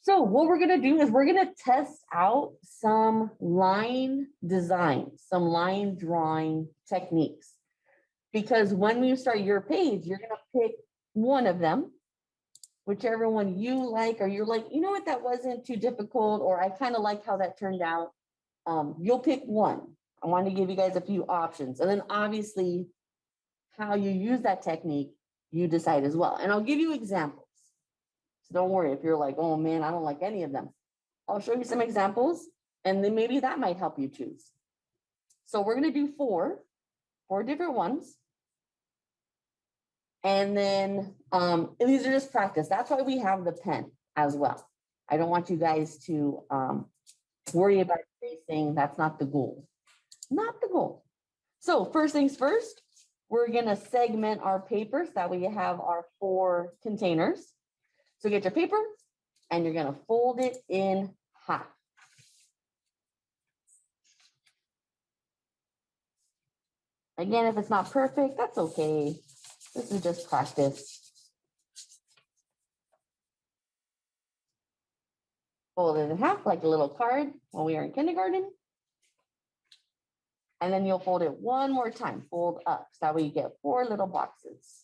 So what we're gonna do is we're gonna test out some line design, some line drawing techniques. Because when you start your page, you're gonna pick one of them, whichever one you like, or you're like, you know what, that wasn't too difficult, or I kind of like how that turned out. You'll pick one. I want to give you guys a few options. And then obviously how you use that technique, you decide as well. And I'll give you examples. So don't worry if you're like, oh man, I don't like any of them. I'll show you some examples and then maybe that might help you choose. So we're going to do four different ones. And then these are just practice. That's why we have the pen as well. I don't want you guys to worry about tracing. That's not the goal. Not the goal. So first things first, we're going to segment our paper so that we have our 4 containers. So get your paper and you're going to fold it in half. Again, if it's not perfect, that's okay. This is just practice. Fold it in half like a little card when we were in kindergarten. And then you'll fold it one more time, fold up. So that way you get 4 little boxes.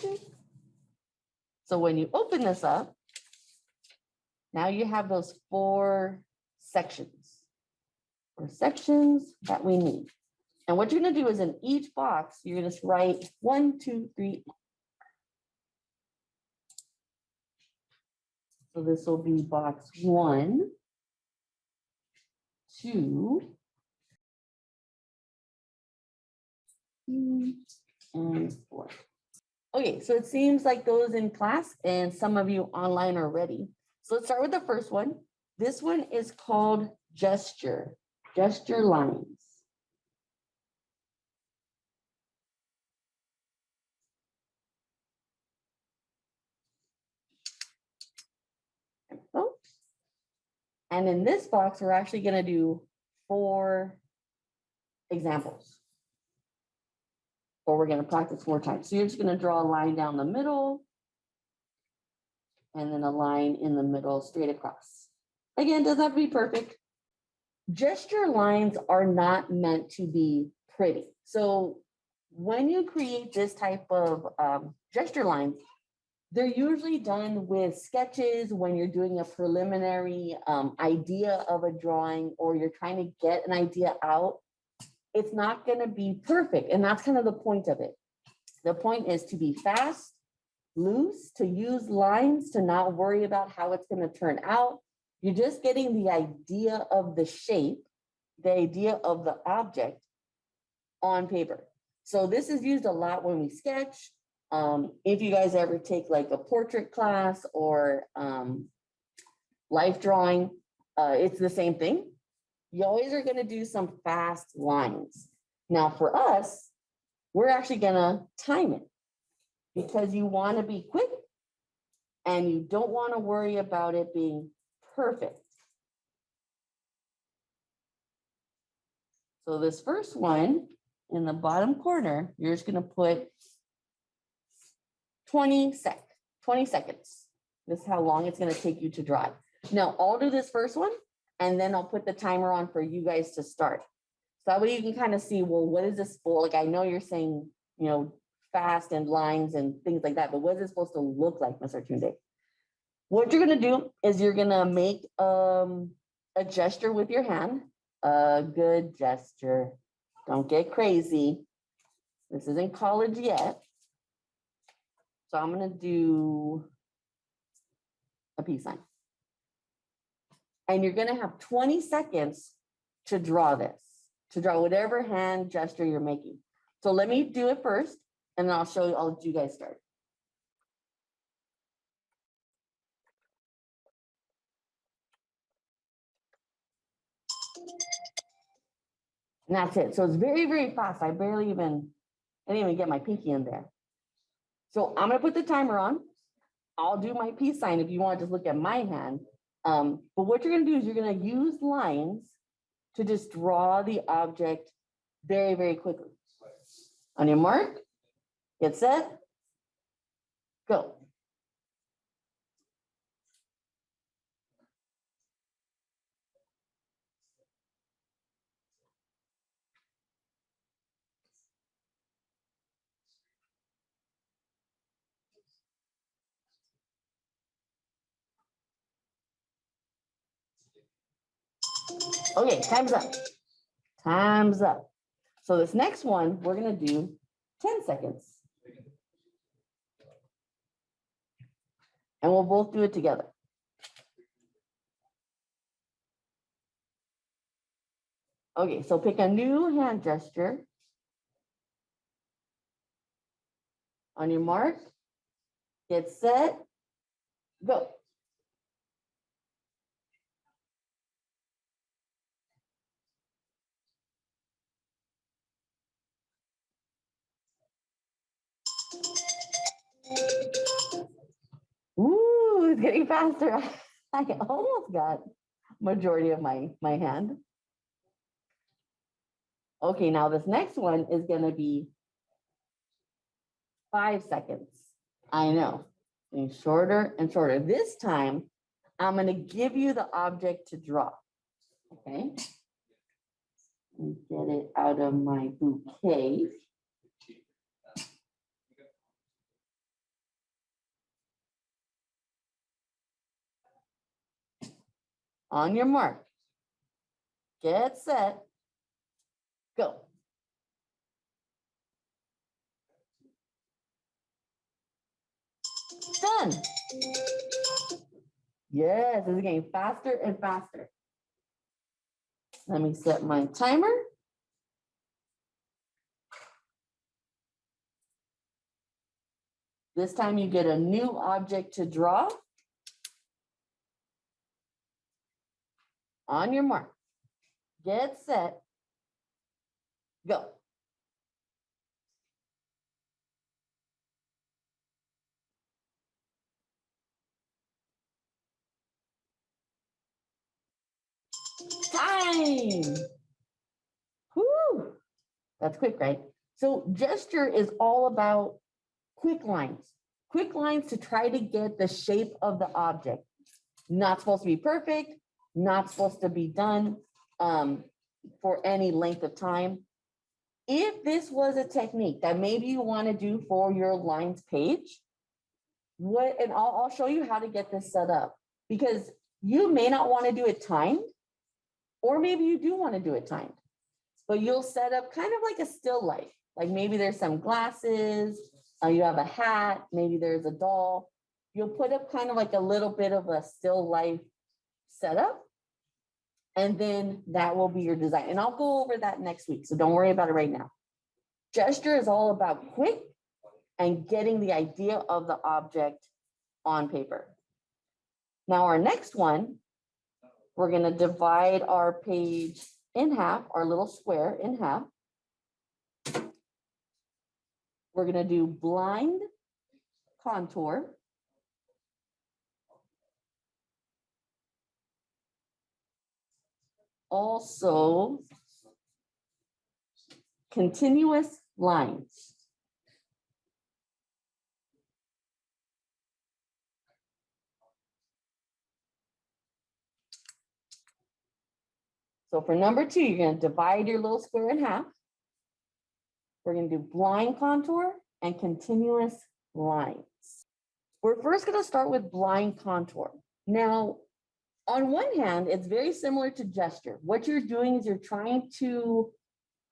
Okay. So when you open this up, now you have those 4 sections. 4 sections that we need. And what you're going to do is in each box, you're going to write 1, 2, 3. So this will be box 1, 2, and 4. Okay, so it seems like those in class and some of you online are ready. So let's start with the first one. This one is called gesture lines. Oh. And in this box, we're actually going to do 4 examples. Or we're going to practice 4 times. So you're just going to draw a line down the middle and then a line in the middle straight across. Again, doesn't have to be perfect. Gesture lines are not meant to be pretty. So when you create this type of gesture lines, they're usually done with sketches when you're doing a preliminary idea of a drawing or you're trying to get an idea out. It's not going to be perfect. And that's kind of the point of it. The point is to be fast, loose, to use lines, to not worry about how it's going to turn out. You're just getting the idea of the shape, the idea of the object on paper. So this is used a lot when we sketch. If you guys ever take like a portrait class or life drawing, it's the same thing. You always are going to do some fast lines. Now for us, we're actually going to time it because you want to be quick and you don't want to worry about it being perfect. So this first one in the bottom corner, you're just going to put 20 seconds. This is how long it's going to take you to draw it. Now I'll do this first one and then I'll put the timer on for you guys to start. So that way you can kind of see, well, what is this for? Like, I know you're saying, you know, fast and lines and things like that, but what is it supposed to look like, Mr. Tunde? What you're going to do is you're going to make a gesture with your hand, a good gesture. Don't get crazy. This isn't college yet. So I'm going to do a peace sign. And you're going to have 20 seconds to draw this, to draw whatever hand gesture you're making. So let me do it first, and then I'll let you guys start. And that's it. So it's very, very fast. I didn't even get my pinky in there. So I'm going to put the timer on. I'll do my peace sign if you want to just look at my hand. But what you're gonna do is you're gonna use lines to just draw the object very, very quickly. On your mark, get set, go. Okay, time's up. Time's up. So this next one, we're gonna do 10 seconds. And we'll both do it together. Okay, so pick a new hand gesture. On your mark, get set, go. Ooh, it's getting faster. I almost got majority of my hand. Okay, now this next one is gonna be 5 seconds. I know, getting shorter and shorter. This time, I'm gonna give you the object to draw, okay? Let me get it out of my bouquet. On your mark, get set, go. Done. Yes, it's getting faster and faster. Let me set my timer. This time you get a new object to draw. On your mark, get set, go. Time. Whew. That's quick, right? So gesture is all about quick lines to try to get the shape of the object. Not supposed to be perfect, not supposed to be done for any length of time. If this was a technique that maybe you want to do for your lines page, and I'll show you how to get this set up, because you may not want to do it timed, or maybe you do want to do it timed, but you'll set up kind of like a still life. Like maybe there's some glasses, you have a hat, maybe there's a doll. You'll put up kind of like a little bit of a still life setup, and then that will be your design. And I'll go over that next week, so don't worry about it right now. Gesture is all about quick and getting the idea of the object on paper. Now our next one, we're going to divide our page in half, our little square in half. We're going to do blind contour. Also, continuous lines. So for number 2, you're going to divide your little square in half. We're going to do blind contour and continuous lines. We're first going to start with blind contour. Now, on one hand, it's very similar to gesture. What you're doing is you're trying to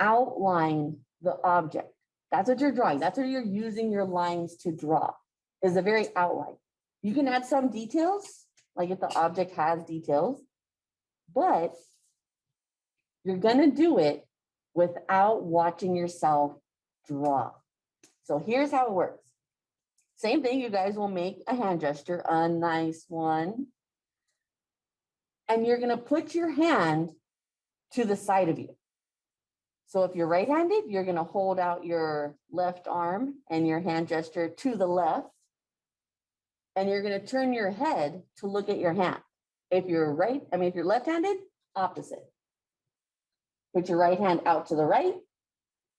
outline the object. That's what you're drawing. That's what you're using your lines to draw, is a very outline. You can add some details, like if the object has details, but you're going to do it without watching yourself draw. So here's how it works. Same thing, you guys will make a hand gesture, a nice one. And you're going to put your hand to the side of you. So if you're right-handed, you're going to hold out your left arm and your hand gesture to the left. and you're going to turn your head to look at your hand. If you're if you're left-handed, opposite. Put your right hand out to the right,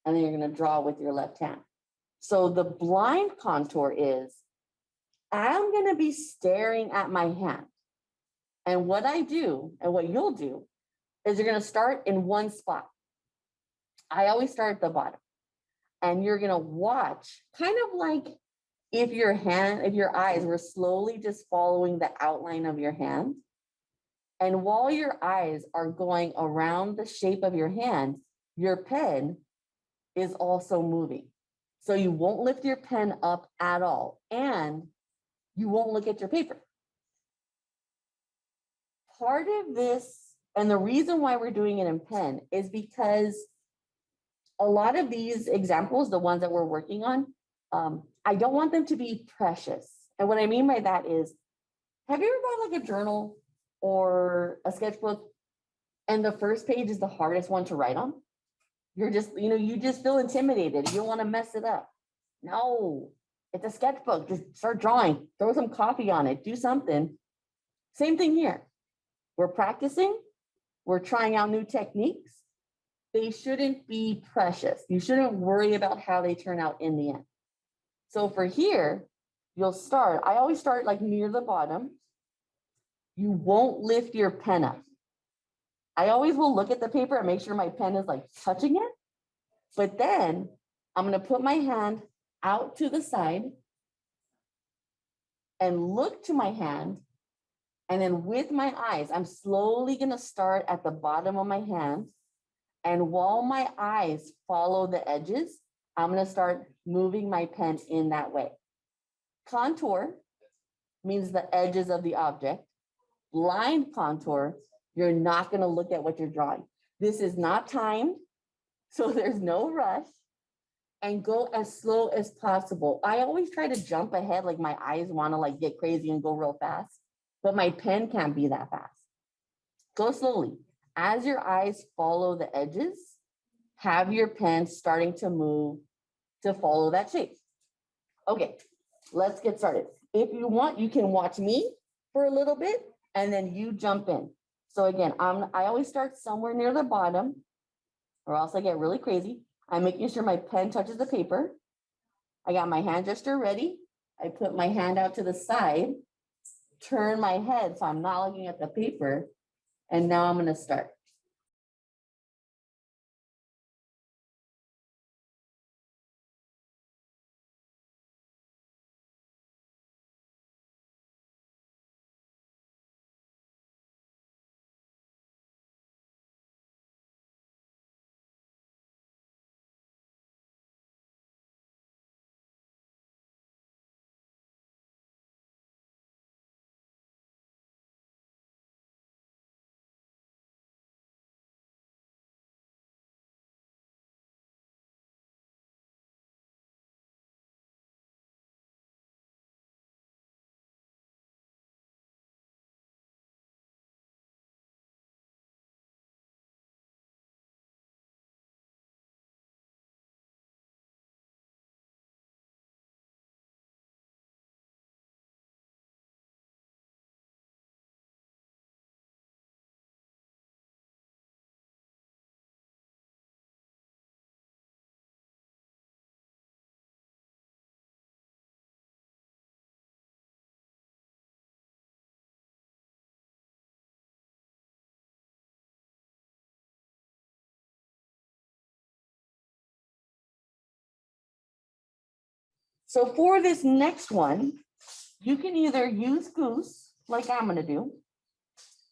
and then you're going to draw with your left hand. So the blind contour is, I'm going to be staring at my hand. And what I do, and what you'll do, is you're going to start in one spot. I always start at the bottom. And you're going to watch, kind of like if your eyes were slowly just following the outline of your hand. And while your eyes are going around the shape of your hand, your pen is also moving. So you won't lift your pen up at all, and you won't look at your paper. Part of this, and the reason why we're doing it in pen, is because a lot of these examples, the ones that we're working on, I don't want them to be precious. And what I mean by that is, have you ever bought like a journal or a sketchbook, and the first page is the hardest one to write on? You're just, you just feel intimidated. You don't want to mess it up. No, it's a sketchbook. Just start drawing, throw some coffee on it, do something. Same thing here. We're practicing, we're trying out new techniques. They shouldn't be precious. You shouldn't worry about how they turn out in the end. So for here, you'll start, I always start like near the bottom. You won't lift your pen up. I always will look at the paper and make sure my pen is like touching it. But then I'm going to put my hand out to the side and look to my hand. And then with my eyes, I'm slowly going to start at the bottom of my hand. And while my eyes follow the edges, I'm going to start moving my pen in that way. Contour means the edges of the object. Blind contour, you're not going to look at what you're drawing. This is not timed, so there's no rush. And go as slow as possible. I always try to jump ahead, like my eyes want to like get crazy and go real fast, but my pen can't be that fast. Go slowly. As your eyes follow the edges, have your pen starting to move to follow that shape. Okay, let's get started. If you want, you can watch me for a little bit and then you jump in. So again, I always start somewhere near the bottom, or else I get really crazy. I'm making sure my pen touches the paper. I got my hand gesture ready. I put my hand out to the side, turn my head so I'm not looking at the paper, and now I'm going to start. So for this next one, you can either use Goose, like I'm going to do,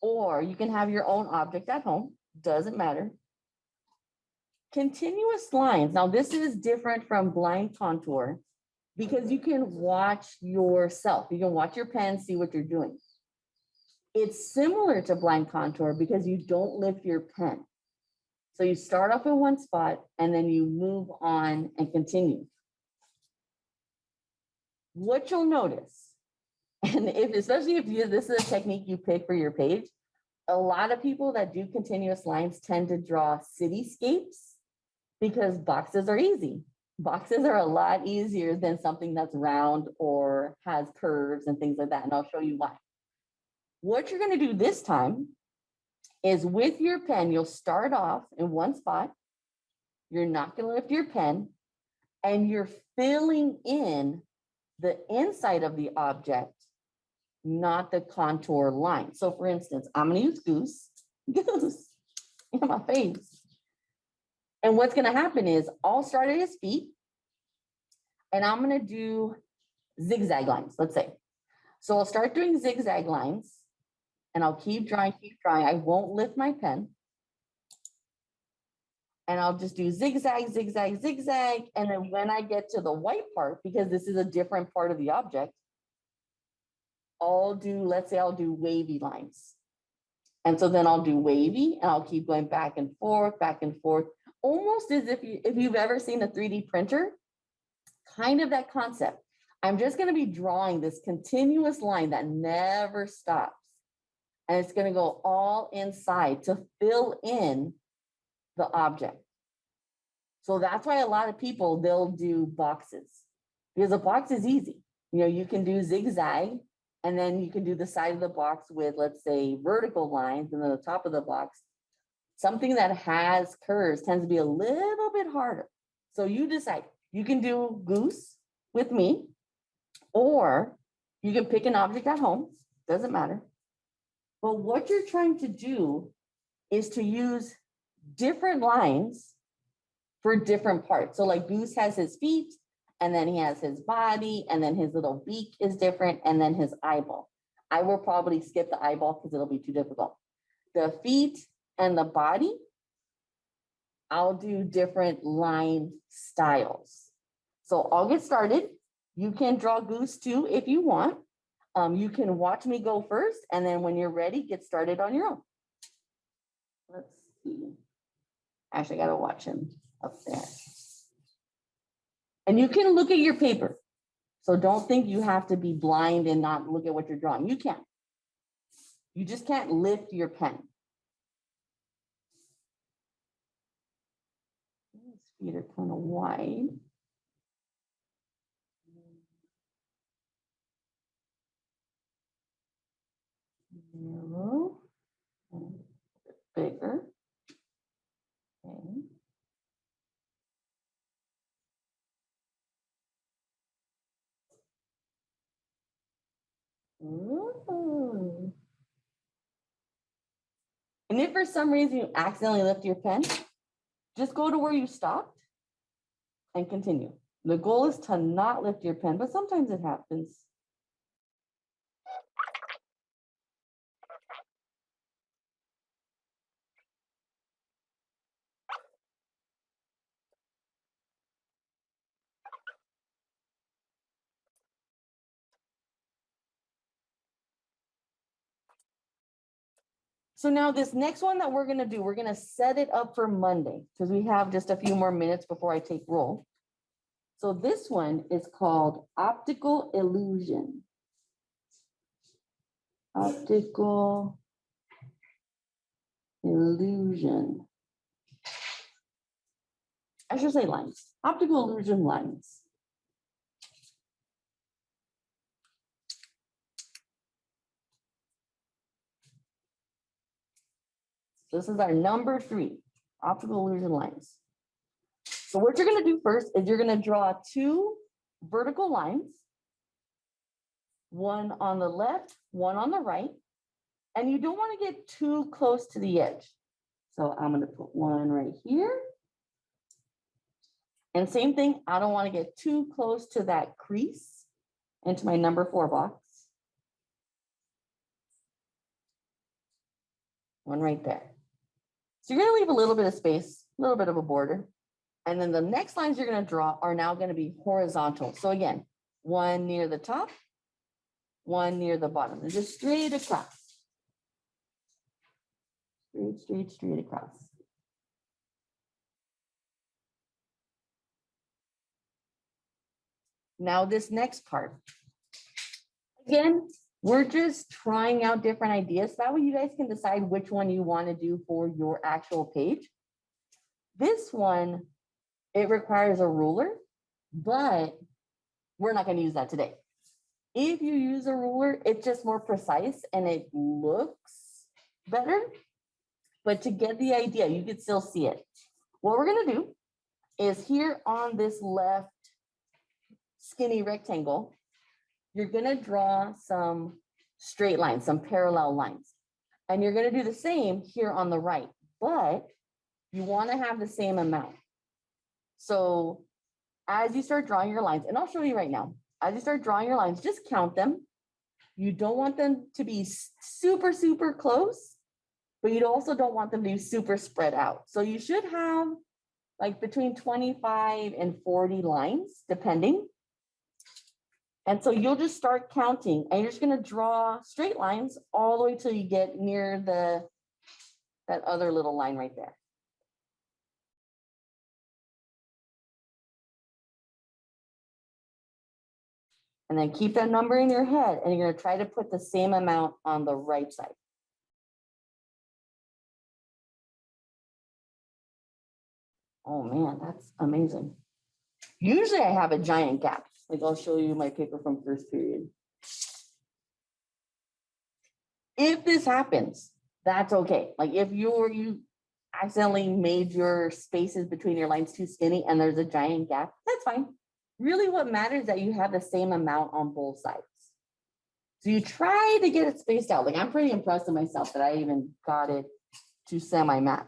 or you can have your own object at home. Doesn't matter. Continuous lines. Now, this is different from blind contour because you can watch yourself. You can watch your pen, see what you're doing. It's similar to blind contour because you don't lift your pen. So you start off in one spot and then you move on and continue. What you'll notice, and especially if this is a technique you pick for your page, a lot of people that do continuous lines tend to draw cityscapes because boxes are easy. Boxes are a lot easier than something that's round or has curves and things like that. And I'll show you why. What you're going to do this time is with your pen, you'll start off in one spot. You're not going to lift your pen, and you're filling in the inside of the object, not the contour line. So for instance, I'm going to use goose in my face. And what's going to happen is I'll start at his feet, and I'm going to do zigzag lines, let's say. So I'll start doing zigzag lines, and I'll keep drawing. I won't lift my pen. And I'll just do zigzag, zigzag, zigzag. And then when I get to the white part, because this is a different part of the object, let's say I'll do wavy lines. And so then I'll do wavy, and I'll keep going back and forth, almost as if you've ever seen a 3D printer, kind of that concept. I'm just going to be drawing this continuous line that never stops. And it's going to go all inside to fill in the object. So that's why a lot of people, they'll do boxes, because a box is easy. You know, you can do zigzag, and then you can do the side of the box with, let's say, vertical lines, and then the top of the box. Something that has curves tends to be a little bit harder. So you decide. You can do goose with me, or you can pick an object at home, doesn't matter. But what you're trying to do is to use different lines for different parts. So like goose has his feet, and then he has his body, and then his little beak is different, and then his eyeball. I will probably skip the eyeball because it'll be too difficult. The feet and the body, I'll do different line styles. So I'll get started. You can draw goose too if you want. You can watch me go first, and then when you're ready, get started on your own. Let's see. Actually, I gotta watch him up there. And you can look at your paper. So don't think you have to be blind and not look at what you're drawing. You can. You just can't lift your pen. His feet are kind of wide. Narrow. And bigger. Okay. Ooh. And if for some reason you accidentally lift your pen, just go to where you stopped and continue. The goal is to not lift your pen, but sometimes it happens. So now this next one that we're gonna do, we're gonna set it up for Monday because we have just a few more minutes before I take roll. So this one is called Optical Illusion. Optical Illusion. I should say lines. Optical illusion lines. This is our number 3, optical illusion lines. So what you're going to do first is you're going to draw 2 vertical lines, one on the left, one on the right, and you don't want to get too close to the edge. So I'm going to put one right here. And same thing, I don't want to get too close to that crease into my number 4 box. One right there. So you're going to leave a little bit of space, a little bit of a border. And then the next lines you're going to draw are now going to be horizontal. So again, one near the top, one near the bottom. They're just straight across. Straight across. Now this next part. Again, we're just trying out different ideas. That way you guys can decide which one you want to do for your actual page. This one, it requires a ruler. but we're not going to use that today. If you use a ruler, it's just more precise and it looks better. But to get the idea, you can still see it. What we're going to do is here on this left skinny rectangle, you're going to draw some straight lines, some parallel lines. And you're going to do the same here on the right, but you want to have the same amount. So as you start drawing your lines, and I'll show you right now, as you start drawing your lines, just count them. You don't want them to be super, super close, but you also don't want them to be super spread out. So you should have like between 25 and 40 lines, depending. And so you'll just start counting and you're just going to draw straight lines all the way till you get near that other little line right there. And then keep that number in your head and you're going to try to put the same amount on the right side. Oh man, that's amazing. Usually I have a giant gap. Like I'll show you my paper from first period. If this happens, that's okay. Like if you accidentally made your spaces between your lines too skinny and there's a giant gap, that's fine. Really what matters is that you have the same amount on both sides. So you try to get it spaced out. Like I'm pretty impressed with myself that I even got it to semi-match.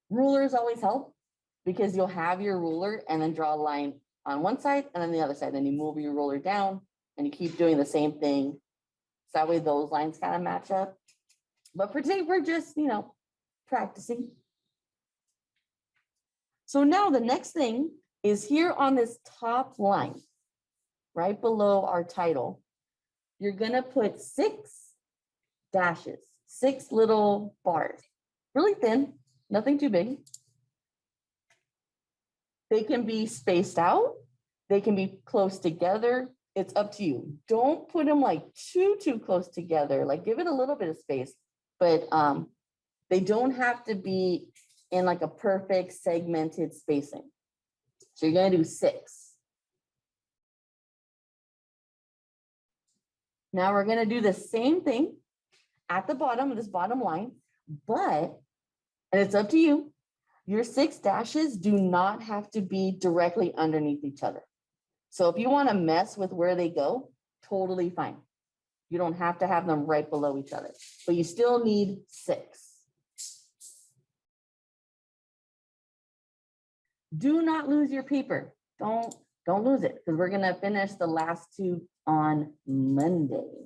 Rulers always help because you'll have your ruler and then draw a line on one side and then the other side. Then you move your ruler down and you keep doing the same thing. So that way those lines kind of match up. But for today, we're just, practicing. So now the next thing is here on this top line, right below our title, you're gonna put 6 dashes, 6 little bars, really thin, nothing too big. They can be spaced out. They can be close together. It's up to you. Don't put them like too close together. Like give it a little bit of space, but they don't have to be in like a perfect segmented spacing. So you're gonna do 6. Now we're gonna do the same thing at the bottom of this bottom line, but, and it's up to you, your 6 dashes do not have to be directly underneath each other. So if you want to mess with where they go, totally fine. You don't have to have them right below each other, but you still need 6. Do not lose your paper. Don't lose it because we're going to finish the last 2 on Monday.